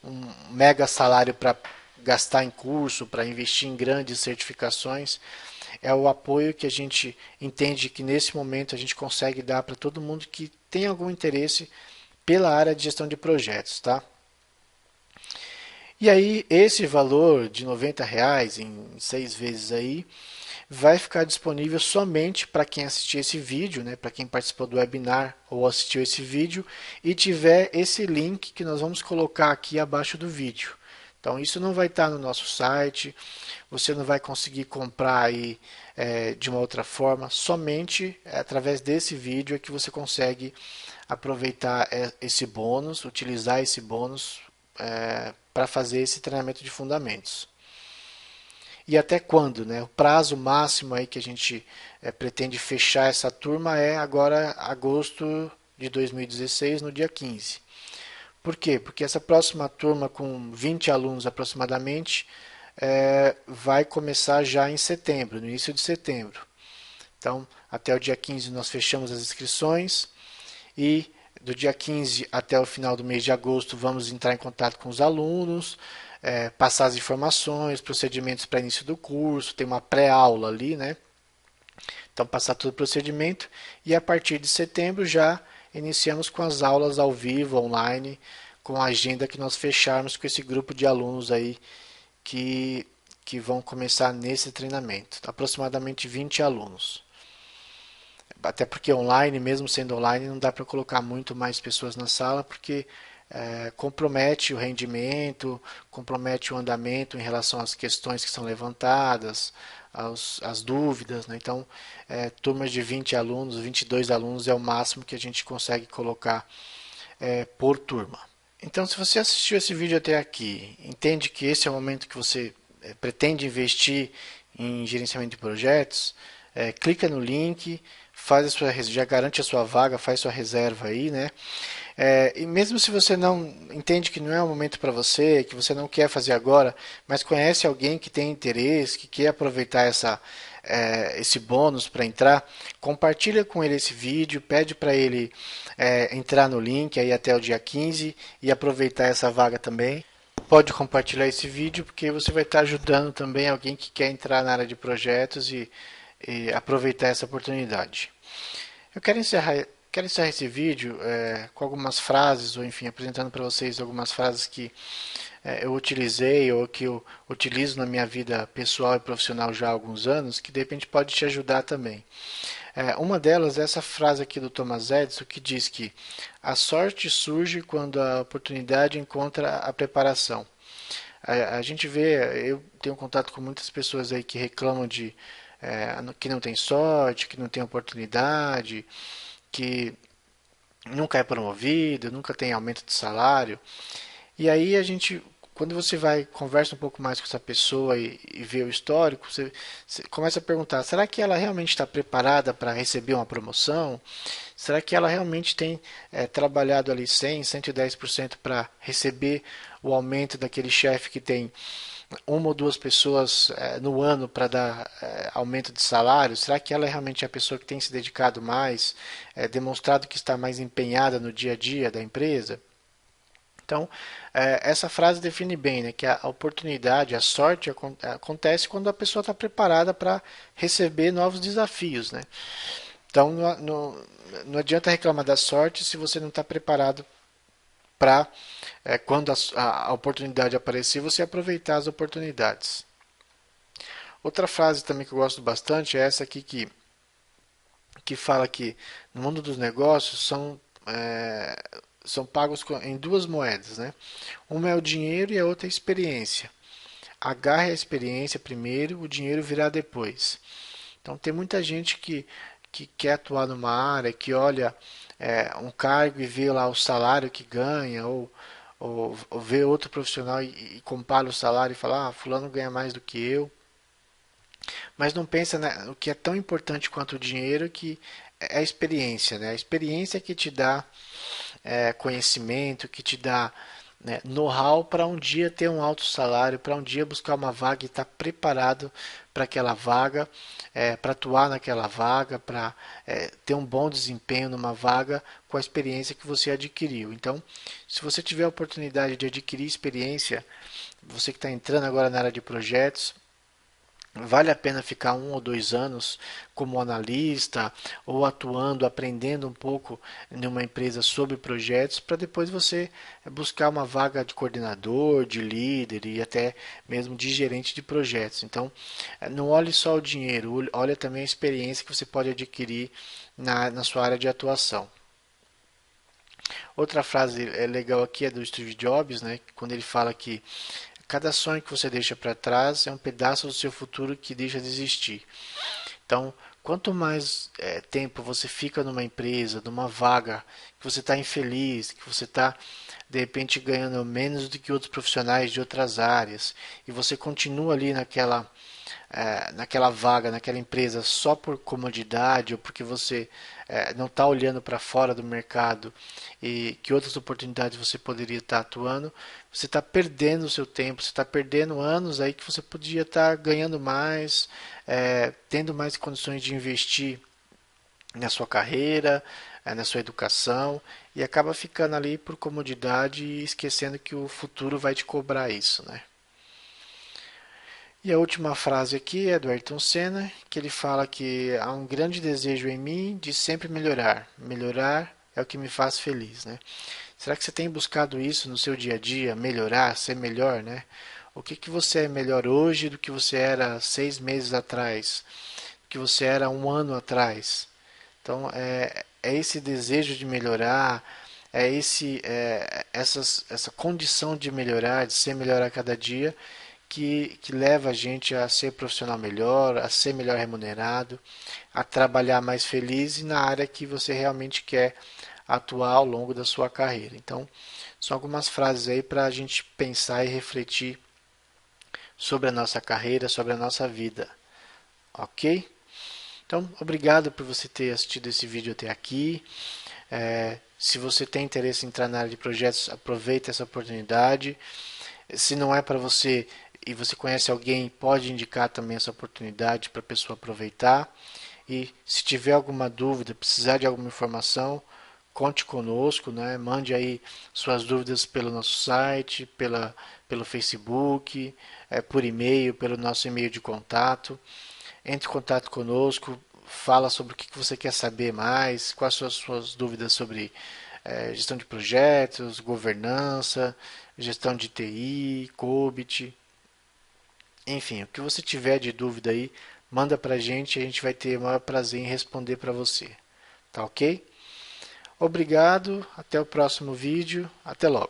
mega salário para gastar em curso, para investir em grandes certificações, é o apoio que a gente entende que nesse momento a gente consegue dar para todo mundo que tem algum interesse pela área de gestão de projetos, tá? E aí esse valor de R$ 90 em 6 vezes aí vai ficar disponível somente para quem assistir esse vídeo, né, para quem participou do webinar ou assistiu esse vídeo e tiver esse link que nós vamos colocar aqui abaixo do vídeo. Então isso não vai estar no nosso site, você não vai conseguir comprar aí de uma outra forma, somente através desse vídeo é que você consegue aproveitar esse bônus, utilizar esse bônus para fazer esse treinamento de fundamentos. E até quando, né? O prazo máximo aí que a gente pretende fechar essa turma é agora agosto de 2016, no dia 15. Por quê? Porque essa próxima turma com 20 alunos aproximadamente vai começar já em setembro, no início de setembro. Então, até o dia 15 nós fechamos as inscrições e do dia 15 até o final do mês de agosto vamos entrar em contato com os alunos, passar as informações, procedimentos para início do curso, tem uma pré-aula ali, né? Então passar todo o procedimento e a partir de setembro já iniciamos com as aulas ao vivo, online, com a agenda que nós fecharmos com esse grupo de alunos aí que vão começar nesse treinamento, aproximadamente 20 alunos. Até porque online, mesmo sendo online, não dá para colocar muito mais pessoas na sala, porque compromete o rendimento, compromete o andamento em relação às questões que são levantadas, às dúvidas, né? Então, turmas de 20 alunos, 22 alunos é o máximo que a gente consegue colocar por turma. Então, se você assistiu esse vídeo até aqui, entende que esse é o momento que você pretende investir em gerenciamento de projetos, clica no link, faz a sua, já garante a sua vaga, faz sua reserva aí, né? E mesmo se você não entende que não é o momento para você, que você não quer fazer agora, mas conhece alguém que tem interesse, que quer aproveitar esse bônus para entrar, compartilha com ele esse vídeo, pede para ele entrar no link aí até o dia 15 e aproveitar essa vaga também. Pode compartilhar esse vídeo porque você vai estar ajudando também alguém que quer entrar na área de projetos e aproveitar essa oportunidade. Eu quero encerrar esse vídeo com algumas frases, ou enfim, apresentando para vocês algumas frases que eu utilizei ou que eu utilizo na minha vida pessoal e profissional já há alguns anos, que de repente pode te ajudar também. Uma delas é essa frase aqui do Thomas Edison, que diz que a sorte surge quando a oportunidade encontra a preparação. A gente vê, eu tenho contato com muitas pessoas aí que reclamam de que não tem sorte, que não tem oportunidade, que nunca é promovido, nunca tem aumento de salário. E aí a gente, quando você vai, conversa um pouco mais com essa pessoa e vê o histórico, você começa a perguntar, será que ela realmente está preparada para receber uma promoção? Será que ela realmente tem trabalhado ali 100, 110% para receber o aumento daquele chefe que tem uma ou duas pessoas no ano para dar aumento de salário? Será que ela é realmente a pessoa que tem se dedicado mais, demonstrado que está mais empenhada no dia a dia da empresa? Então, essa frase define bem, né, que a oportunidade, a sorte acontece quando a pessoa está preparada para receber novos desafios, né? Então, não adianta reclamar da sorte se você não está preparado para, quando a oportunidade aparecer, você aproveitar as oportunidades. Outra frase também que eu gosto bastante é essa aqui que fala que no mundo dos negócios são pagos em duas moedas, né? Uma é o dinheiro e a outra é a experiência. Agarre a experiência primeiro, o dinheiro virá depois. Então tem muita gente que quer atuar numa área, que olha um cargo e vê lá o salário que ganha, ou vê outro profissional e compara o salário e fala, fulano ganha mais do que eu. Mas não pensa no que é tão importante quanto o dinheiro, que é a experiência, né? A experiência que te dá conhecimento, que te dá, né, know-how para um dia ter um alto salário, para um dia buscar uma vaga e estar preparado para aquela vaga, para atuar naquela vaga, para ter um bom desempenho numa vaga com a experiência que você adquiriu. Então, se você tiver a oportunidade de adquirir experiência, você que está entrando agora na área de projetos, vale a pena ficar 1 ou 2 anos como analista ou atuando, aprendendo um pouco em uma empresa sobre projetos, para depois você buscar uma vaga de coordenador, de líder e até mesmo de gerente de projetos. Então, não olhe só o dinheiro, olhe também a experiência que você pode adquirir na sua área de atuação. Outra frase legal aqui é do Steve Jobs, né, quando ele fala que cada sonho que você deixa para trás é um pedaço do seu futuro que deixa de existir. Então, quanto mais tempo você fica numa empresa, numa vaga, que você está infeliz, que você está de repente ganhando menos do que outros profissionais de outras áreas, e você continua ali naquela vaga, naquela empresa só por comodidade ou porque você não está olhando para fora do mercado e que outras oportunidades você poderia estar atuando, você está perdendo o seu tempo, você está perdendo anos aí que você podia estar ganhando mais, tendo mais condições de investir na sua carreira, na sua educação, e acaba ficando ali por comodidade e esquecendo que o futuro vai te cobrar isso, né? E a última frase aqui é do Ayrton Senna, que ele fala que há um grande desejo em mim de sempre melhorar. Melhorar é o que me faz feliz, né? Será que você tem buscado isso no seu dia a dia, melhorar, ser melhor, né? O que que você é melhor hoje do que você era 6 meses atrás, do que você era um ano atrás. Então, é esse desejo de melhorar, essa condição de melhorar, de ser melhor a cada dia, que leva a gente a ser profissional melhor, a ser melhor remunerado, a trabalhar mais feliz e na área que você realmente quer atuar ao longo da sua carreira. Então, são algumas frases aí para a gente pensar e refletir sobre a nossa carreira, sobre a nossa vida, ok? Então, obrigado por você ter assistido esse vídeo até aqui. Se você tem interesse em entrar na área de projetos, aproveite essa oportunidade. Se não é para você e você conhece alguém, pode indicar também essa oportunidade para a pessoa aproveitar. E se tiver alguma dúvida, precisar de alguma informação, conte conosco, né? Mande aí suas dúvidas pelo nosso site, pelo Facebook, por e-mail, pelo nosso e-mail de contato. Entre em contato conosco, fala sobre o que você quer saber mais, quais são as suas dúvidas sobre gestão de projetos, governança, gestão de TI, COBIT, enfim, o que você tiver de dúvida aí, manda para a gente vai ter o maior prazer em responder para você. Tá ok? Obrigado, até o próximo vídeo, até logo.